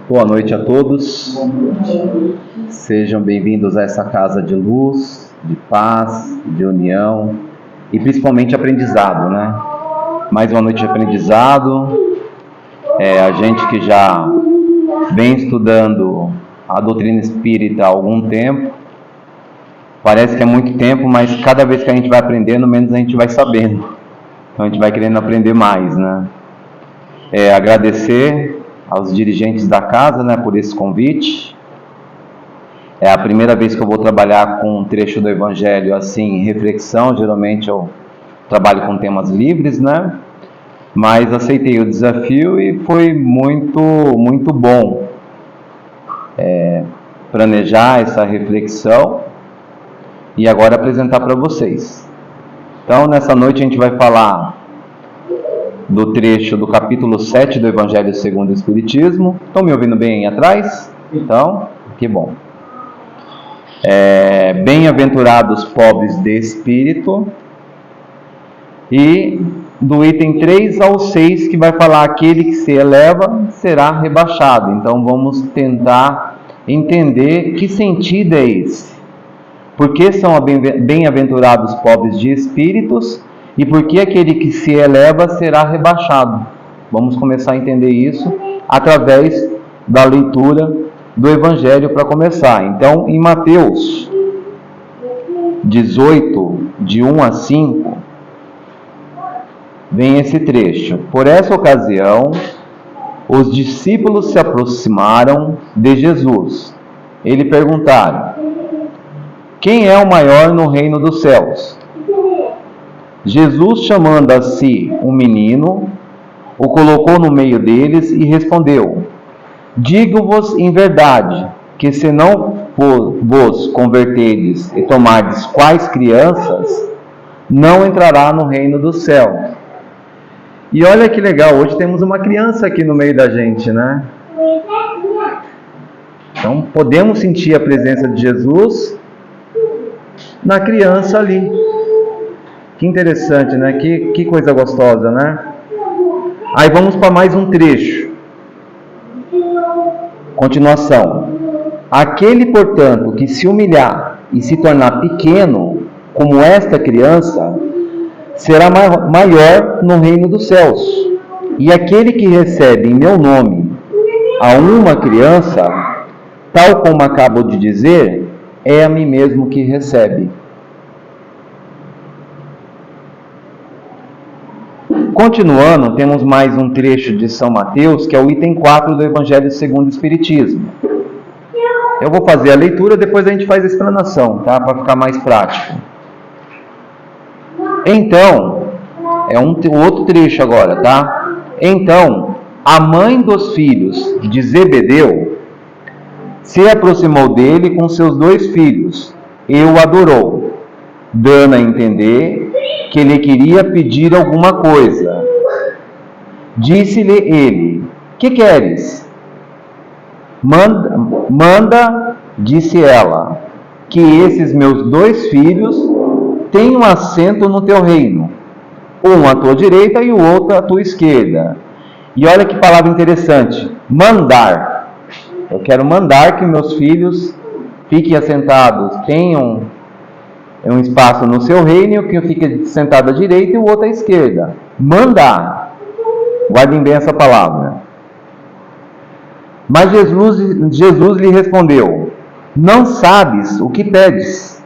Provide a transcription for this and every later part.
Boa noite a todos. Sejam bem-vindos a essa casa de luz, de paz, de união e principalmente aprendizado, né? Mais uma noite de aprendizado. A gente que já vem estudando a doutrina espírita há algum tempo. Parece que é muito tempo, mas cada vez que a gente vai aprendendo, menos a gente vai sabendo. Então a gente vai querendo aprender mais, né? Agradecer aos dirigentes da casa, né, por esse convite. É a primeira vez que eu vou trabalhar com um trecho do Evangelho assim, em reflexão. Geralmente eu trabalho com temas livres, né? Mas aceitei o desafio e foi muito bom planejar essa reflexão e agora apresentar para vocês. Então, nessa noite a gente vai falar do trecho do capítulo 7 do Evangelho segundo o Espiritismo. Estão me ouvindo bem aí atrás? Então, que bom. Bem-aventurados pobres de espírito. E do item 3 ao 6, que vai falar: aquele que se eleva será rebaixado. Então vamos tentar entender que sentido é esse. Por que são bem-aventurados pobres de espíritos? E por que aquele que se eleva será rebaixado? Vamos começar a entender isso através da leitura do Evangelho para começar. Então, em Mateus 18, de 1 a 5, vem esse trecho. Por essa ocasião, os discípulos se aproximaram de Jesus. Ele perguntaram: quem é o maior no reino dos céus? Jesus, chamando a si um menino, o colocou no meio deles e respondeu: digo-vos em verdade, que se não vos converterdes e tomardes quais crianças, não entrará no reino dos céus. E olha que legal, hoje temos uma criança aqui no meio da gente, né? Então podemos sentir a presença de Jesus na criança ali. Que interessante, né? Que coisa gostosa, né? Aí vamos para mais um trecho. Continuação. Aquele, portanto, que se humilhar e se tornar pequeno, como esta criança, será maior no reino dos céus. E aquele que recebe em meu nome a uma criança, tal como acabo de dizer, é a mim mesmo que recebe. Continuando, temos mais um trecho de São Mateus, que é o item 4 do Evangelho segundo o Espiritismo. Eu vou fazer a leitura, depois a gente faz a explanação, tá? Para ficar mais prático. Então, é um outro trecho agora, tá? Então, a mãe dos filhos de Zebedeu se aproximou dele com seus 2 filhos e o adorou, dando a entender que lhe queria pedir alguma coisa. Disse-lhe ele: que queres? Manda, disse ela, que esses meus 2 filhos tenham assento no teu reino, um à tua direita e o outro à tua esquerda. E olha que palavra interessante: mandar. Eu quero mandar que meus filhos fiquem assentados, tenham um espaço no seu reino, que fique sentado à direita e o outro à esquerda. Mandar. Guardem bem essa palavra. Mas Jesus lhe respondeu: não sabes o que pedes.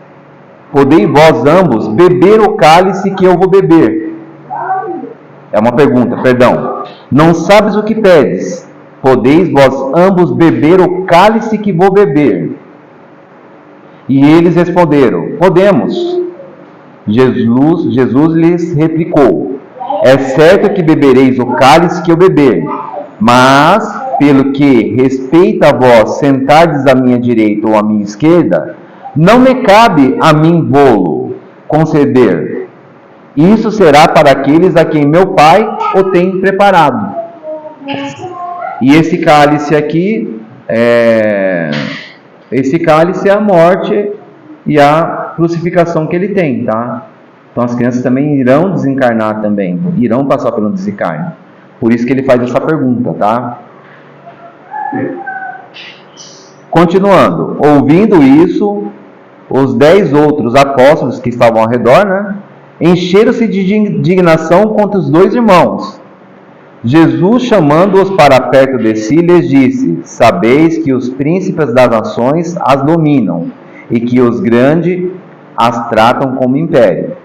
Podei vós ambos beber o cálice que eu vou beber? É uma pergunta, perdão. Não sabes o que pedes. Podeis vós ambos beber o cálice que vou beber? E eles responderam: podemos. Jesus lhes replicou: é certo que bebereis o cálice que eu beber, mas, pelo que respeita a vós sentardes à minha direita ou à minha esquerda, não me cabe a mim vô-lo conceder. Isso será para aqueles a quem meu Pai o tem preparado. E esse cálice aqui esse cálice é a morte e a crucificação que ele tem, tá? Então as crianças também irão desencarnar também, irão passar pelo desencarne. Por isso que ele faz essa pergunta, tá? Continuando, ouvindo isso, os 10 outros apóstolos que estavam ao redor, né, encheram-se de indignação contra os 2 irmãos. Jesus, chamando-os para perto de si, lhes disse: sabeis que os príncipes das nações as dominam, e que os grandes as tratam como império.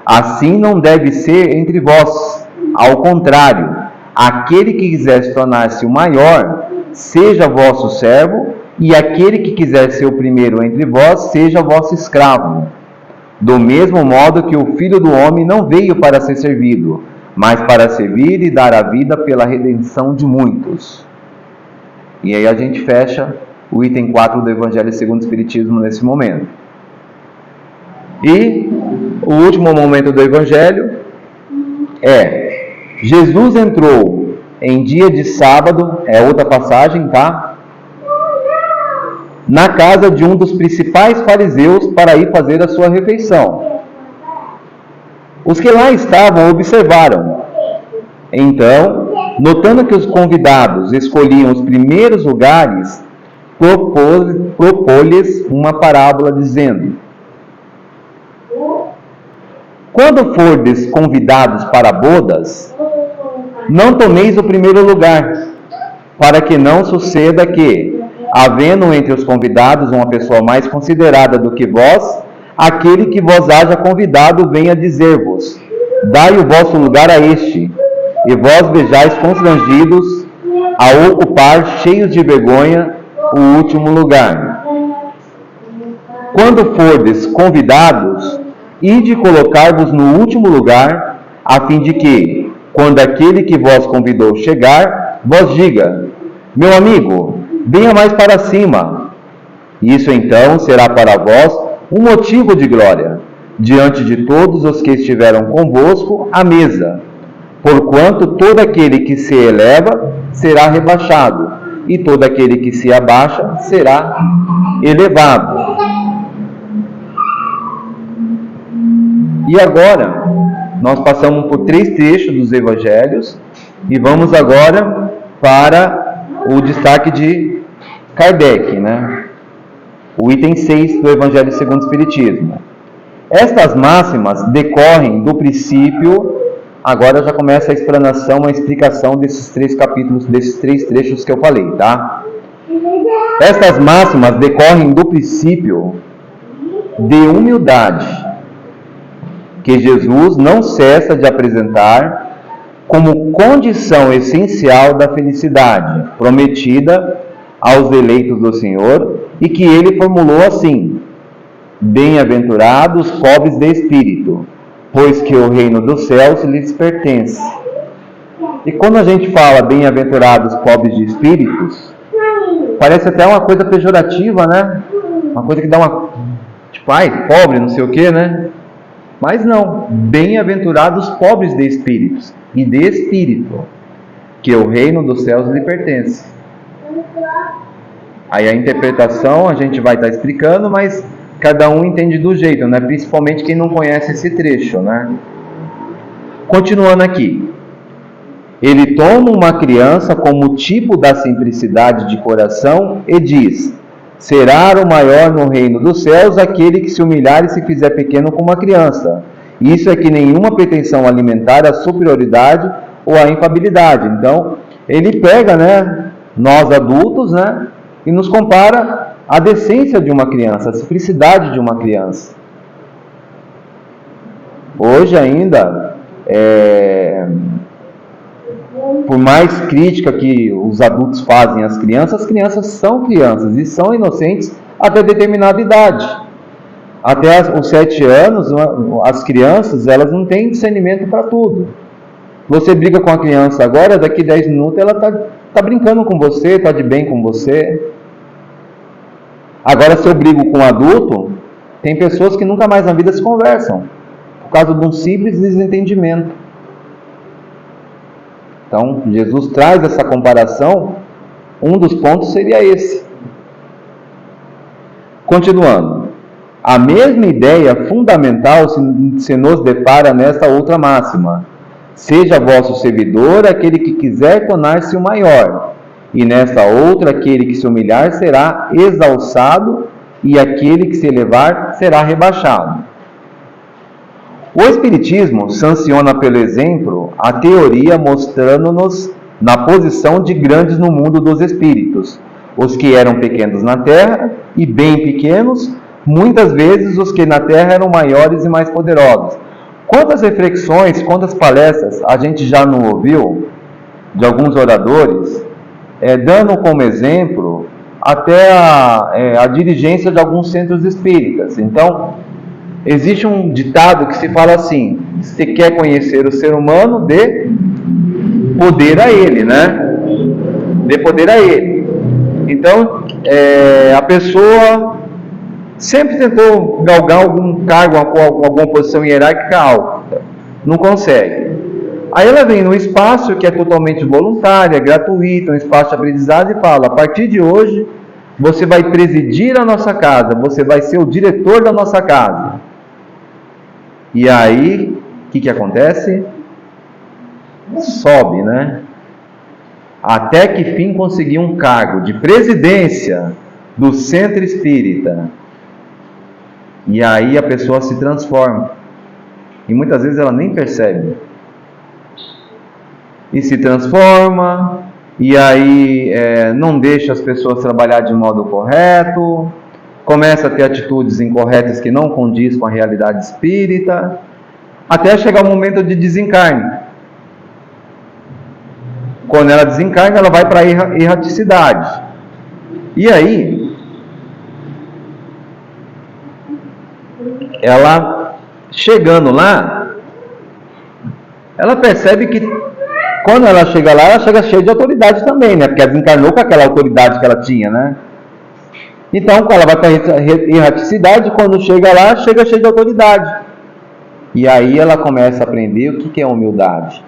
Assim não deve ser entre vós. Ao contrário, aquele que quiser tornar-se o maior, seja vosso servo, e aquele que quiser ser o primeiro entre vós, seja vosso escravo. Do mesmo modo que o Filho do Homem não veio para ser servido, mas para servir e dar a vida pela redenção de muitos. E aí a gente fecha o item 4 do Evangelho segundo o Espiritismo nesse momento. E o último momento do Evangelho é: Jesus entrou em dia de sábado, é outra passagem, tá? Na casa de um dos principais fariseus para ir fazer a sua refeição. Os que lá estavam observaram. Então, notando que os convidados escolhiam os primeiros lugares, propôs-lhes uma parábola, dizendo: quando fordes convidados para bodas, não tomeis o primeiro lugar, para que não suceda que, havendo entre os convidados uma pessoa mais considerada do que vós, aquele que vos haja convidado venha dizer-vos: dai o vosso lugar a este, e vós vejais constrangidos a ocupar, cheios de vergonha, o último lugar. Quando fordes convidados, ide colocar-vos no último lugar, a fim de que, quando aquele que vos convidou chegar, vos diga: meu amigo, venha mais para cima. Isso então será para vós um motivo de glória, diante de todos os que estiveram convosco à mesa. Porquanto todo aquele que se eleva será rebaixado, e todo aquele que se abaixa será elevado. E agora, nós passamos por 3 trechos dos Evangelhos, e vamos agora para o destaque de Kardec, né? O item 6 do Evangelho segundo o Espiritismo. Estas máximas decorrem do princípio. Agora já começa a explanação, a explicação desses 3 capítulos, desses 3 trechos que eu falei, tá? Estas máximas decorrem do princípio de humildade, que Jesus não cessa de apresentar como condição essencial da felicidade prometida aos eleitos do Senhor, e que ele formulou assim: bem-aventurados pobres de espírito, pois que o reino dos céus lhes pertence. E quando a gente fala bem-aventurados pobres de espíritos, parece até uma coisa pejorativa, né? Uma coisa que dá uma... tipo, ai, pobre, não sei o que, né? Mas não, bem-aventurados pobres de espíritos e de espírito, que o reino dos céus lhe pertence. Aí a interpretação a gente vai estar explicando, mas cada um entende do jeito, né? Principalmente quem não conhece esse trecho, né? Continuando aqui. Ele toma uma criança como tipo da simplicidade de coração e diz: será o maior no reino dos céus aquele que se humilhar e se fizer pequeno como uma criança. Isso é que nenhuma pretensão alimentar a superioridade ou a infabilidade. Então, ele pega, né, nós adultos, né, e nos compara à decência de uma criança, a simplicidade de uma criança. Hoje ainda, por mais crítica que os adultos fazem às crianças são crianças e são inocentes até determinada idade. Até os 7 anos, as crianças, elas não têm discernimento para tudo. Você briga com a criança agora, daqui 10 minutos ela está brincando com você, está de bem com você. Agora, se eu brigo com um adulto, tem pessoas que nunca mais na vida se conversam, por causa de um simples desentendimento. Então, Jesus traz essa comparação, um dos pontos seria esse. Continuando. A mesma ideia fundamental se nos depara nesta outra máxima: seja vosso servidor aquele que quiser tornar-se o maior. e nesta outra aquele que se humilhar será exalçado, e aquele que se elevar será rebaixado. O Espiritismo sanciona pelo exemplo a teoria mostrando-nos na posição de grandes no mundo dos espíritos, os que eram pequenos na terra e bem pequenos, muitas vezes os que na terra eram maiores e mais poderosos. Quantas reflexões, quantas palestras a gente já não ouviu de alguns oradores, dando como exemplo até a dirigência de alguns centros espíritas. Então, existe um ditado que se fala assim: se você quer conhecer o ser humano, dê poder a ele, né? Dê poder a ele. Então, a pessoa sempre tentou galgar algum cargo, alguma posição hierárquica alta, não consegue. Aí ela vem num espaço que é totalmente voluntário, é gratuito, um espaço de aprendizado, e fala: a partir de hoje, você vai presidir a nossa casa, você vai ser o diretor da nossa casa. E aí, o que acontece? Sobe, né? Até que fim conseguir um cargo de presidência do centro espírita. E aí a pessoa se transforma. E muitas vezes ela nem percebe. E se transforma, e aí não deixa as pessoas trabalhar de modo correto, começa a ter atitudes incorretas que não condiz com a realidade espírita, até chegar o momento de desencarne. Quando ela desencarna, ela vai para a erraticidade. E aí, ela chegando lá, ela percebe que quando ela chega lá, ela chega cheia de autoridade também, né? Porque ela desencarnou com aquela autoridade que ela tinha, né? Então, quando ela vai para a erraticidade, quando chega lá, chega cheia de autoridade. E aí ela começa a aprender o que é humildade.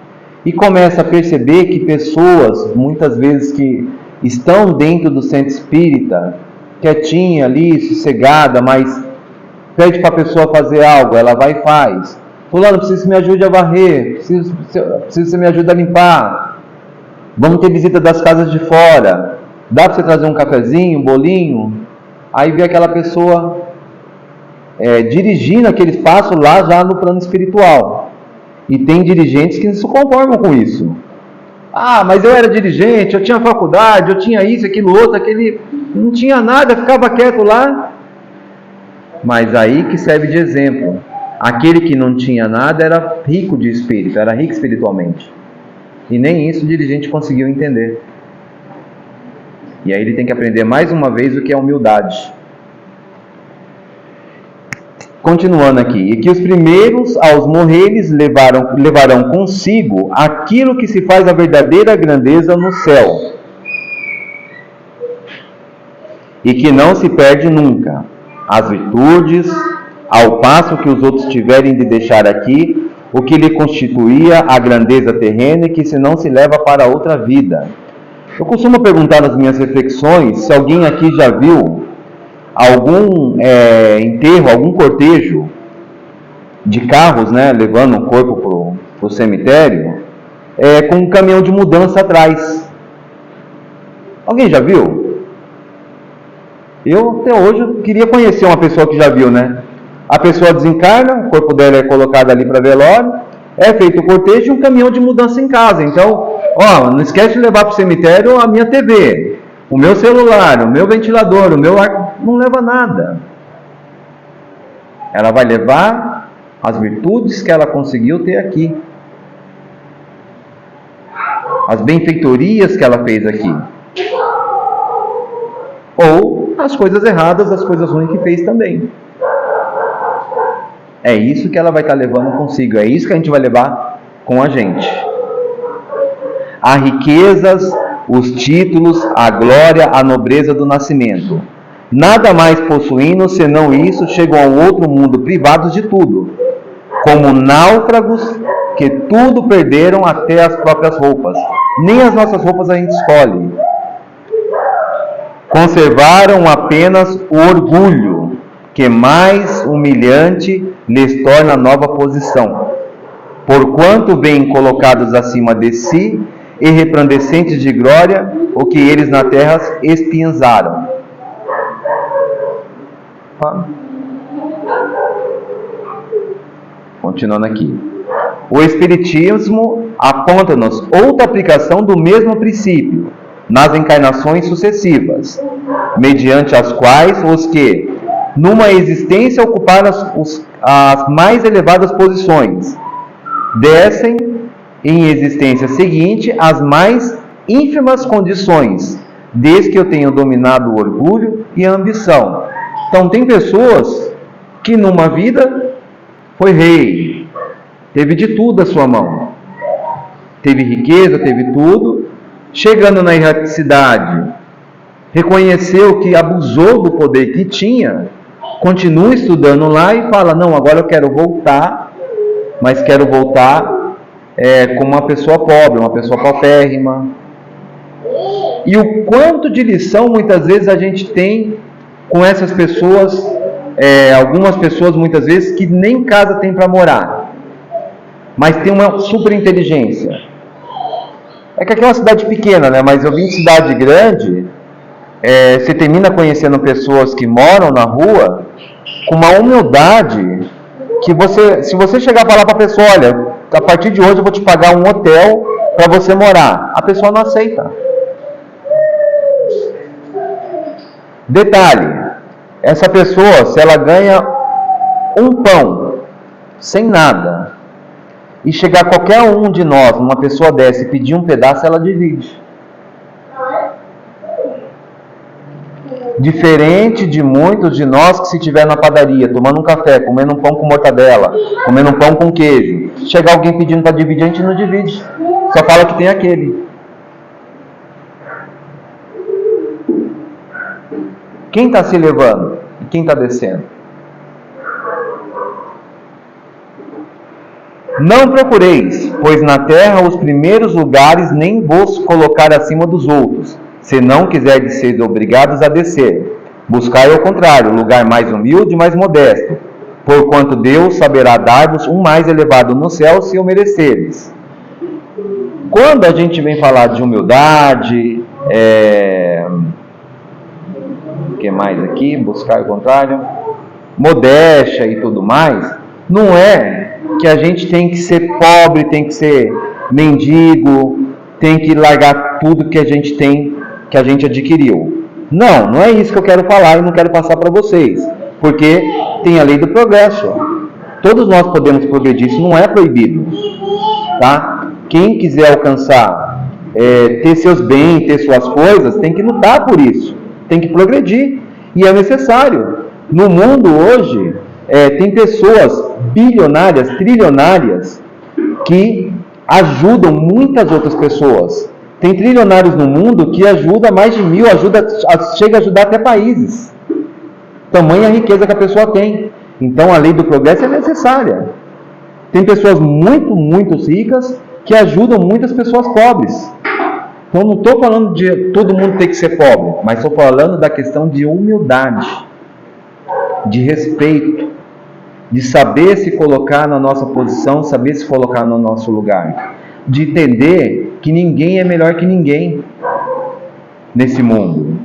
E começa a perceber que pessoas, muitas vezes que estão dentro do centro espírita, quietinha ali, sossegada, mas pede para a pessoa fazer algo, ela vai e faz. Fulano, preciso que me ajude a varrer, preciso que você me ajude a limpar. Vamos ter visita das casas de fora. Dá para você trazer um cafezinho, um bolinho? Aí vê aquela pessoa dirigindo aquele espaço lá já no plano espiritual. E tem dirigentes que não se conformam com isso. Ah, mas eu era dirigente, eu tinha faculdade, eu tinha isso, aquilo, outro, aquele... Não tinha nada, ficava quieto lá. Mas aí que serve de exemplo. Aquele que não tinha nada era rico de espírito, era rico espiritualmente. E nem isso o dirigente conseguiu entender. E aí ele tem que aprender mais uma vez o que é humildade. Continuando aqui. E que os primeiros, aos morreres, levarão consigo aquilo que se faz a verdadeira grandeza no céu. E que não se perde nunca. As virtudes, ao passo que os outros tiverem de deixar aqui o que lhe constituía a grandeza terrena e que se não se leva para outra vida. Eu costumo perguntar nas minhas reflexões se alguém aqui já viu algum enterro, algum cortejo de carros, né, levando um corpo para o cemitério, com um caminhão de mudança atrás. Alguém já viu? Eu até hoje queria conhecer uma pessoa que já viu, né? A pessoa desencarna, o corpo dela é colocado ali para velório, é feito o cortejo e um caminhão de mudança em casa. Então, não esquece de levar para o cemitério a minha TV, o meu celular, o meu ventilador, o meu ar... Não leva nada. Ela vai levar as virtudes que ela conseguiu ter aqui, as benfeitorias que ela fez aqui, ou as coisas erradas, as coisas ruins que fez também. É isso que ela vai estar levando consigo, é isso que a gente vai levar com a gente. As riquezas, os títulos, a glória, a nobreza do nascimento. Nada mais possuindo, senão isso, chegam ao outro mundo privados de tudo, como náufragos que tudo perderam, até as próprias roupas. Nem as nossas roupas a gente escolhe. Conservaram apenas o orgulho, que mais humilhante lhes torna a nova posição. Porquanto vêm colocados acima de si, e resplandecentes de glória, o que eles na terra espinzaram. Continuando aqui. O Espiritismo aponta-nos outra aplicação do mesmo princípio, nas encarnações sucessivas, mediante as quais os que, numa existência, ocuparam as mais elevadas posições, descem em existência seguinte as mais ínfimas condições, desde que eu tenha dominado o orgulho e a ambição. Então, tem pessoas que numa vida foi rei, teve de tudo à sua mão, teve riqueza, teve tudo, chegando na erraticidade, reconheceu que abusou do poder que tinha, continua estudando lá e fala, não, agora eu quero voltar, mas quero voltar como uma pessoa pobre, uma pessoa paupérrima. E o quanto de lição muitas vezes a gente tem com essas pessoas, algumas pessoas muitas vezes que nem casa tem para morar, mas tem uma super inteligência. É que aqui é uma cidade pequena, né? Mas eu vim de cidade grande, você termina conhecendo pessoas que moram na rua com uma humildade que se você chegar e falar para a pessoa, olha, a partir de hoje eu vou te pagar um hotel para você morar, a pessoa não aceita. Detalhe, essa pessoa, se ela ganha um pão, sem nada, e chegar qualquer um de nós, uma pessoa dessa, e pedir um pedaço, ela divide. Diferente de muitos de nós que, se estiver na padaria, tomando um café, comendo um pão com mortadela, comendo um pão com queijo, chegar alguém pedindo para dividir, a gente não divide, só fala que tem aquele. Quem está se elevando e quem está descendo? Não procureis, pois na terra os primeiros lugares nem vos colocar acima dos outros, se não quiserdes ser obrigados a descer. Buscai ao contrário, lugar mais humilde e mais modesto, porquanto Deus saberá dar-vos um mais elevado no céu, se o mereceres. Quando a gente vem falar de humildade, o que mais aqui? Buscar ao contrário, modéstia e tudo mais, não é que a gente tem que ser pobre, tem que ser mendigo, tem que largar tudo que a gente tem, que a gente adquiriu. Não, não é isso que eu quero falar e não quero passar para vocês, porque tem a lei do progresso. Todos nós podemos progredir, isso não é proibido, tá? Quem quiser alcançar, ter seus bens, ter suas coisas, tem que lutar por isso, tem que progredir, e é necessário. No mundo hoje, tem pessoas bilionárias, trilionárias, que ajudam muitas outras pessoas. Tem trilionários no mundo que ajudam mais de 1000, chega a ajudar até países. Tamanha riqueza que a pessoa tem. Então a lei do progresso é necessária. Tem pessoas muito, muito ricas que ajudam muitas pessoas pobres. Então não estou falando de todo mundo ter que ser pobre, mas estou falando da questão de humildade, de respeito, de saber se colocar na nossa posição, saber se colocar no nosso lugar, de entender que ninguém é melhor que ninguém nesse mundo.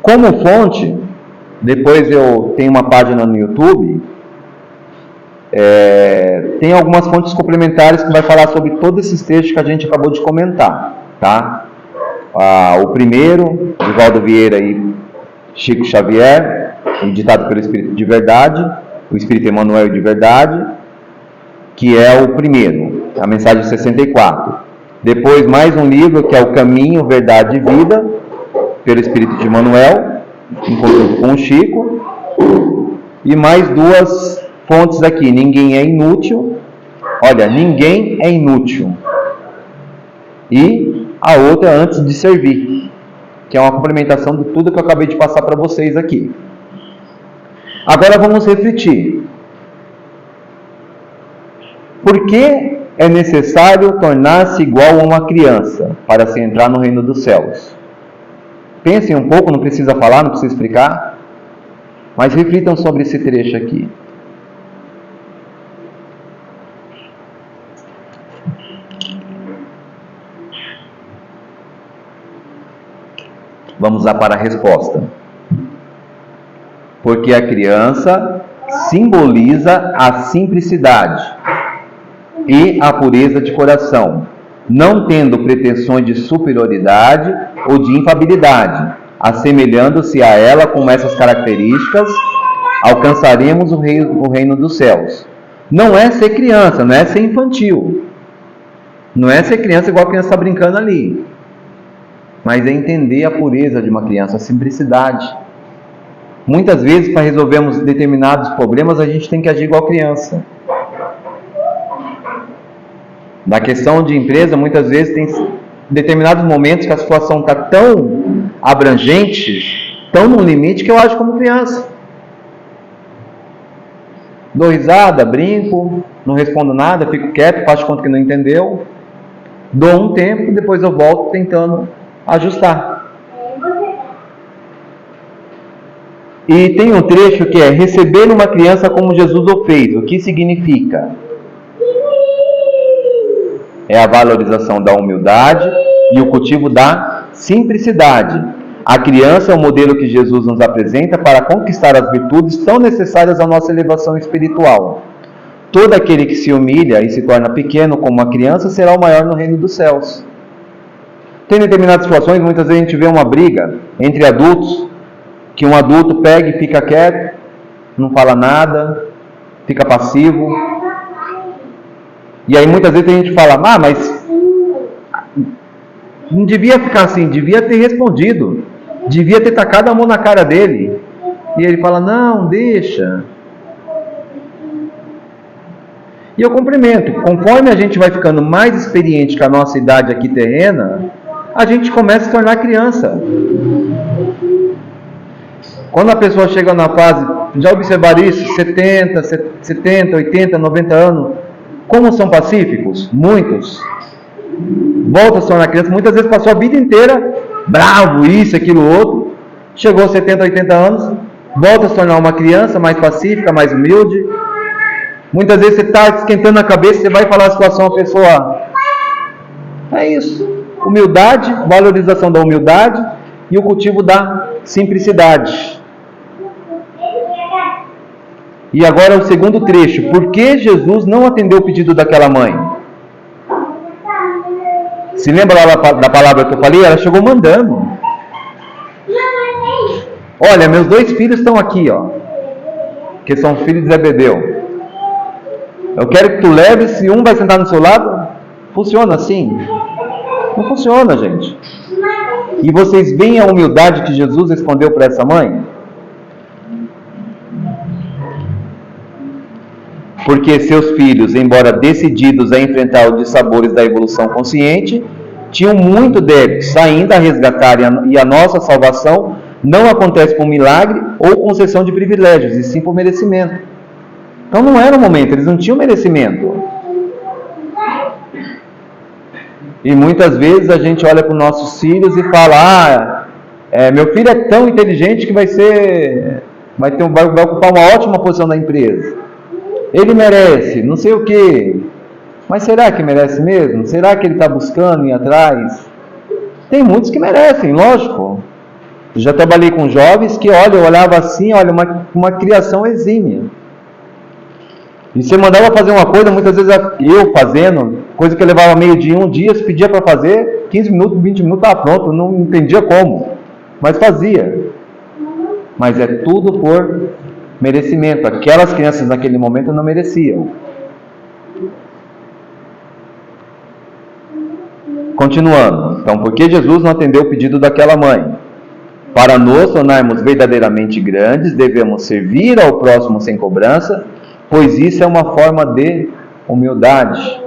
Como fonte, depois eu tenho uma página no YouTube, tem algumas fontes complementares que vai falar sobre todos esses textos que a gente acabou de comentar, tá? O primeiro, Divaldo Vieira e Chico Xavier, ditado pelo Espírito de Verdade, o Espírito Emmanuel de Verdade, que é o primeiro, a mensagem 64. Depois mais um livro que é o Caminho, Verdade e Vida, pelo Espírito de Emmanuel, em conjunto com o Chico. E mais duas fontes aqui, Ninguém é Inútil, olha, Ninguém é Inútil, e a outra, Antes de Servir, que é uma complementação de tudo que eu acabei de passar para vocês aqui. Agora vamos refletir. Por que é necessário tornar-se igual a uma criança para se entrar no reino dos céus? Pensem um pouco, não precisa falar, não precisa explicar, mas reflitam sobre esse trecho aqui. Vamos lá para a resposta. Porque a criança simboliza a simplicidade e a pureza de coração, não tendo pretensões de superioridade ou de infabilidade. Assemelhando-se a ela com essas características, alcançaremos o reino dos céus. Não é ser criança, não é ser infantil. Não é ser criança igual a criança está brincando ali. Mas é entender a pureza de uma criança, a simplicidade. Muitas vezes, para resolvermos determinados problemas, a gente tem que agir igual criança. Na questão de empresa, muitas vezes tem determinados momentos que a situação está tão abrangente, tão no limite, que eu ajo como criança. Dou risada, brinco, não respondo nada, fico quieto, faço conta que não entendeu. Dou um tempo, depois eu volto tentando ajustar. E tem um trecho que é: receber uma criança como Jesus o fez. O que significa? É a valorização da humildade e o cultivo da simplicidade. A criança é o modelo que Jesus nos apresenta para conquistar as virtudes tão necessárias à nossa elevação espiritual. Todo aquele que se humilha e se torna pequeno como uma criança será o maior no reino dos céus. Tem determinadas situações, muitas vezes a gente vê uma briga entre adultos, que um adulto pega e fica quieto, não fala nada, fica passivo. E aí muitas vezes a gente fala: mas não devia ficar assim, devia ter respondido, devia ter tacado a mão na cara dele. E ele fala: não, deixa. E eu cumprimento. Conforme a gente vai ficando mais experiente com a nossa idade aqui terrena, a gente começa a se tornar criança. Quando a pessoa chega na fase, já observaram isso? 70, 80, 90 anos, como são pacíficos? Muitos. Volta a se tornar criança. Muitas vezes passou a vida inteira bravo, isso, aquilo, outro. Chegou aos 70, 80 anos, volta a se tornar uma criança mais pacífica, mais humilde. Muitas vezes você está esquentando a cabeça, você vai falar a situação, a pessoa... É isso. Humildade, valorização da humildade e o cultivo da simplicidade. E agora o segundo trecho. Por que Jesus não atendeu o pedido daquela mãe? Se lembra lá da palavra que eu falei? Ela chegou mandando. Olha, meus 2 filhos estão aqui, ó, que são filhos de Zebedeu. Eu quero que tu leves, se um vai sentar no seu lado. Funciona assim? Não funciona, gente. E vocês veem a humildade que Jesus respondeu para essa mãe? Porque seus filhos, embora decididos a enfrentar os dissabores da evolução consciente, tinham muito débitos, ainda a resgatar, e a nossa salvação não acontece por milagre ou concessão de privilégios, e sim por merecimento. Então não era o momento, eles não tinham merecimento. E muitas vezes a gente olha para os nossos filhos e fala: meu filho é tão inteligente que vai ocupar uma ótima posição na empresa. Ele merece, não sei o quê. Mas será que merece mesmo? Será que ele está buscando ir atrás? Tem muitos que merecem, lógico. Eu já trabalhei com jovens que, eu olhava assim, uma criação exímia. E você mandava fazer uma coisa, muitas vezes eu fazendo, coisa que eu levava meio dia, um dia, se pedia para fazer, 15 minutos, 20 minutos, estava pronto, não entendia como, mas fazia. Mas é tudo por merecimento. Aquelas crianças naquele momento não mereciam. Continuando. Então, por que Jesus não atendeu o pedido daquela mãe? Para nos tornarmos verdadeiramente grandes, devemos servir ao próximo sem cobrança, pois isso é uma forma de humildade.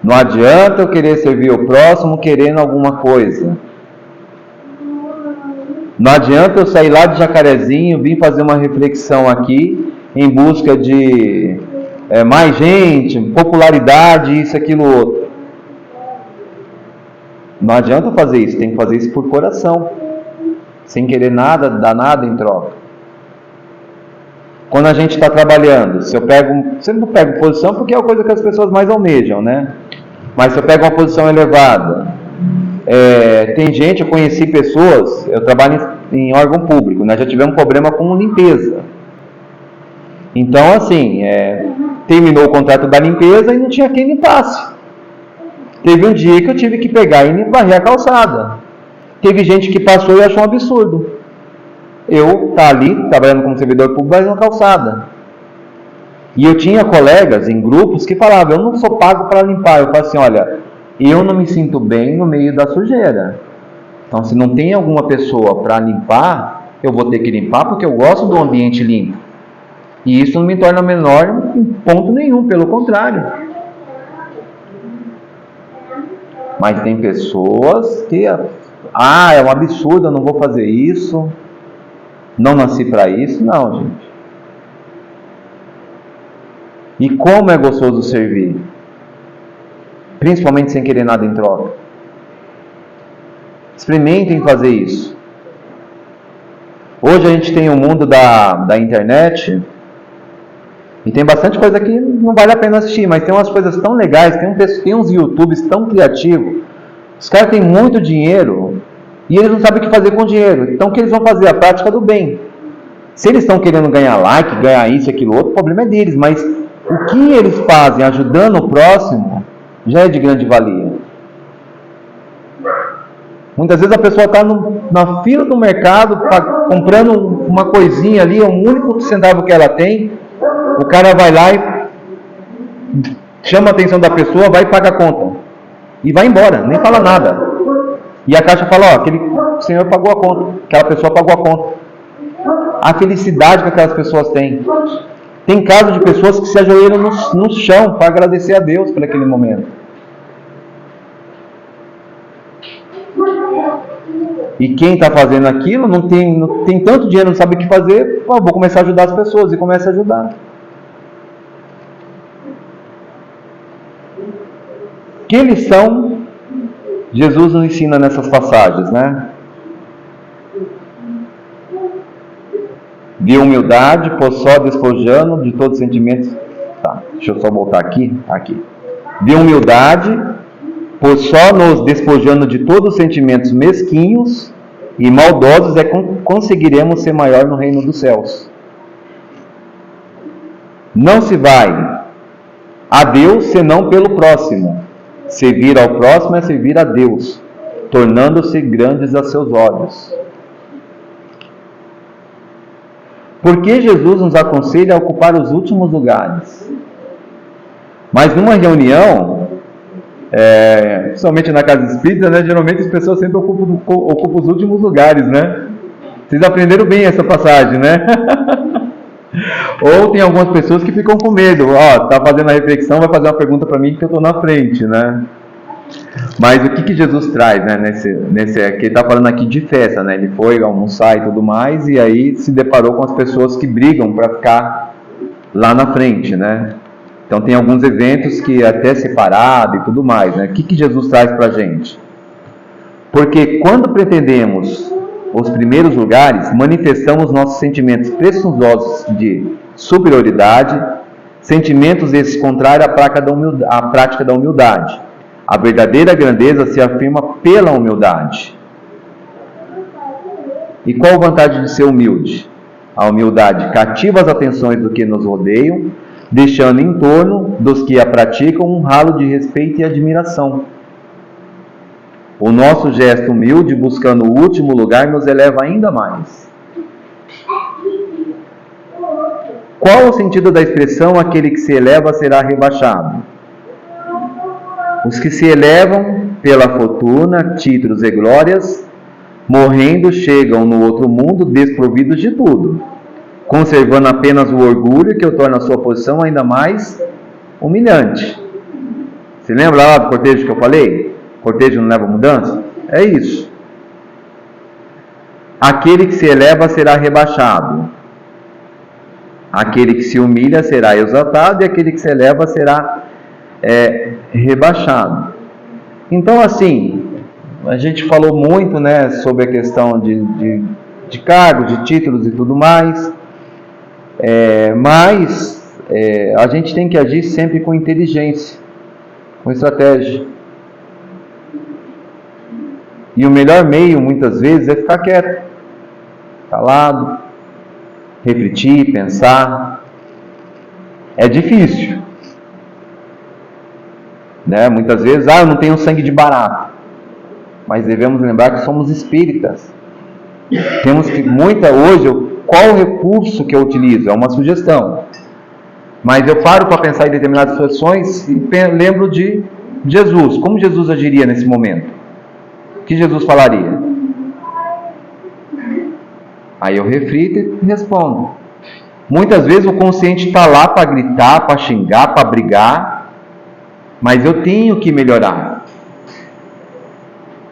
Não adianta eu querer servir o próximo querendo alguma coisa. Não adianta eu sair lá de Jacarezinho, vir fazer uma reflexão aqui, em busca de mais gente, popularidade, isso, aquilo, outro. Não adianta fazer isso, tem que fazer isso por coração, sem querer nada, dar nada em troca. Quando a gente está trabalhando, se eu sempre pego posição porque é a coisa que as pessoas mais almejam, né? Mas se eu pego uma posição elevada, Tem gente, eu conheci pessoas, eu trabalho em órgão público, né? Já tivemos problema com limpeza. Então, assim, terminou o contrato da limpeza e não tinha quem limpasse. Teve um dia que eu tive que pegar e varrer a calçada. Teve gente que passou e achou um absurdo eu estar ali, trabalhando como servidor público, varrendo a calçada. E eu tinha colegas em grupos que falavam, eu não sou pago para limpar. Eu falo assim, olha, eu não me sinto bem no meio da sujeira. Então, se não tem alguma pessoa para limpar, eu vou ter que limpar porque eu gosto do ambiente limpo. E isso não me torna menor em ponto nenhum, pelo contrário. Mas tem pessoas que, é um absurdo, eu não vou fazer isso, não nasci para isso. Não, gente. E como é gostoso servir, principalmente sem querer nada em troca. Experimentem fazer isso. Hoje a gente tem o mundo da internet, e tem bastante coisa que não vale a pena assistir, mas tem umas coisas tão legais, tem uns YouTubes tão criativos. Os caras têm muito dinheiro e eles não sabem o que fazer com o dinheiro. Então o que eles vão fazer? A prática do bem. Se eles estão querendo ganhar like, ganhar isso, aquilo, outro, o problema é deles. Mas o que eles fazem ajudando o próximo já é de grande valia. Muitas vezes a pessoa está na fila do mercado comprando uma coisinha ali, um único centavo que ela tem. O cara vai lá e chama a atenção da pessoa, vai e paga a conta. E vai embora, nem fala nada. E a caixa fala, aquele senhor pagou a conta, aquela pessoa pagou a conta. A felicidade que aquelas pessoas têm. Tem casos de pessoas que se ajoelham no chão para agradecer a Deus por aquele momento. E quem está fazendo aquilo não tem tanto dinheiro, não sabe o que fazer, vou começar a ajudar as pessoas, e começa a ajudar. Que lição Jesus nos ensina nessas passagens, né? De humildade, pois só despojando de todos os sentimentos. Tá, deixa eu só voltar aqui. De humildade, pois só nos despojando de todos os sentimentos mesquinhos e maldosos conseguiremos ser maior no reino dos céus. Não se vai a Deus senão pelo próximo. Servir ao próximo é servir a Deus, tornando-se grandes a seus olhos. Por que Jesus nos aconselha a ocupar os últimos lugares? Mas numa reunião, principalmente na casa espírita, né, geralmente as pessoas sempre ocupam os últimos lugares, né? Vocês aprenderam bem essa passagem, né? Ou tem algumas pessoas que ficam com medo, tá fazendo a reflexão, vai fazer uma pergunta para mim que eu estou na frente, né? Mas o que Jesus traz, né, que ele está falando aqui de festa, né? Ele foi almoçar e tudo mais, e aí se deparou com as pessoas que brigam para ficar lá na frente, né? Então tem alguns eventos que até separado e tudo mais, né? O que Jesus traz para a gente? Porque quando pretendemos os primeiros lugares, manifestamos nossos sentimentos presunçosos de superioridade, sentimentos esses contrários à prática da humildade. A verdadeira grandeza se afirma pela humildade. E qual a vantagem de ser humilde? A humildade cativa as atenções dos que nos rodeiam, deixando em torno dos que a praticam um halo de respeito e admiração. O nosso gesto humilde, buscando o último lugar, nos eleva ainda mais. Qual o sentido da expressão aquele que se eleva será rebaixado? Os que se elevam pela fortuna, títulos e glórias, morrendo, chegam no outro mundo desprovidos de tudo, conservando apenas o orgulho que o torna a sua posição ainda mais humilhante. Se lembra lá do cortejo que eu falei? Cortejo não leva mudança? É isso. Aquele que se eleva será rebaixado. Aquele que se humilha será exaltado, e aquele que se eleva será rebaixado. Então, assim, a gente falou muito, né, sobre a questão de cargos, de títulos e tudo mais, mas a gente tem que agir sempre com inteligência, com estratégia. E o melhor meio, muitas vezes, é ficar quieto, calado, refletir, pensar. É difícil, né? Muitas vezes, eu não tenho sangue de barata. Mas devemos lembrar que somos espíritas. Temos que, hoje, qual o recurso que eu utilizo? É uma sugestão. Mas eu paro para pensar em determinadas situações e lembro de Jesus. Como Jesus agiria nesse momento? O que Jesus falaria? Aí eu reflito e respondo. Muitas vezes o consciente está lá para gritar, para xingar, para brigar, mas eu tenho que melhorar.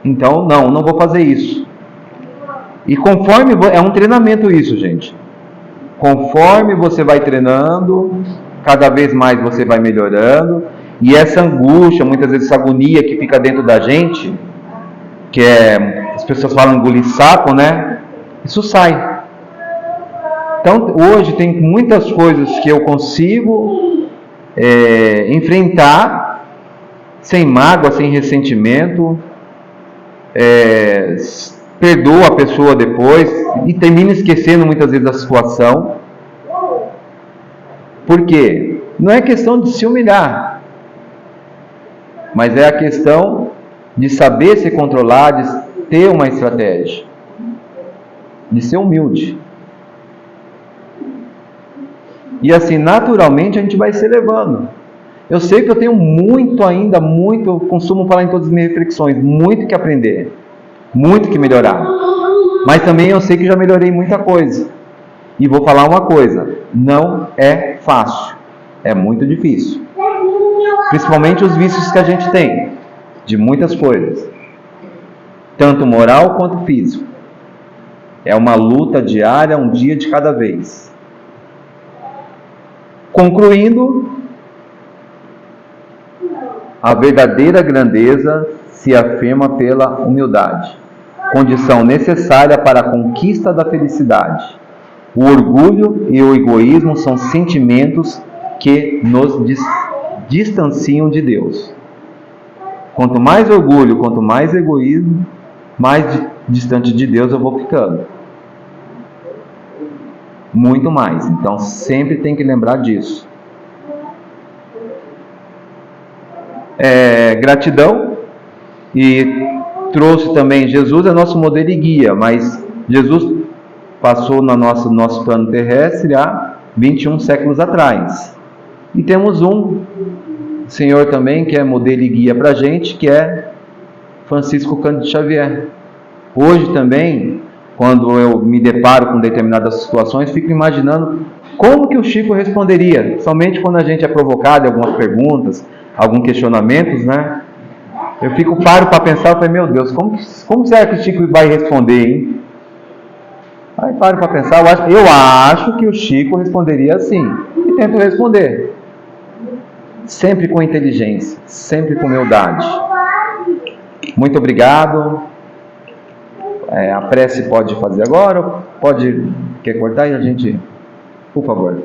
Então, não vou fazer isso. E conforme, é um treinamento isso, gente. Conforme você vai treinando, cada vez mais você vai melhorando. E essa angústia, muitas vezes essa agonia que fica dentro da gente, que as pessoas falam engolir sapo, né? Isso sai. Então, hoje tem muitas coisas que eu consigo enfrentar sem mágoa, sem ressentimento. Perdoa a pessoa depois e termina esquecendo muitas vezes a situação. Por quê? Não é questão de se humilhar, mas é a questão de saber se controlar, de ter uma estratégia, de ser humilde. E assim, naturalmente, a gente vai se elevando. Eu sei que eu tenho eu costumo falar em todas as minhas reflexões, muito que aprender, muito que melhorar. Mas também eu sei que já melhorei muita coisa. E vou falar uma coisa, não é fácil, é muito difícil. Principalmente os vícios que a gente tem, de muitas coisas, tanto moral quanto físico. É uma luta diária, um dia de cada vez. Concluindo, a verdadeira grandeza se afirma pela humildade, condição necessária para a conquista da felicidade. O orgulho e o egoísmo são sentimentos que nos distanciam de Deus. Quanto mais orgulho, quanto mais egoísmo, mais distante de Deus eu vou ficando. Muito mais. Então sempre tem que lembrar disso. Gratidão. E trouxe também, Jesus é nosso modelo e guia, mas Jesus passou no nosso plano terrestre há 21 séculos atrás. E temos um senhor também que é modelo e guia para a gente, que é Francisco Cândido Xavier. Hoje também, quando eu me deparo com determinadas situações, fico imaginando como que o Chico responderia, somente quando a gente é provocado em algumas perguntas, alguns questionamentos, né? Eu paro para pensar, eu falei, meu Deus, como será que o Chico vai responder, hein? Aí paro para pensar, eu acho que o Chico responderia assim, e tento responder. Sempre com inteligência, sempre com humildade. Muito obrigado. A prece pode fazer agora, quer cortar e a gente, por favor.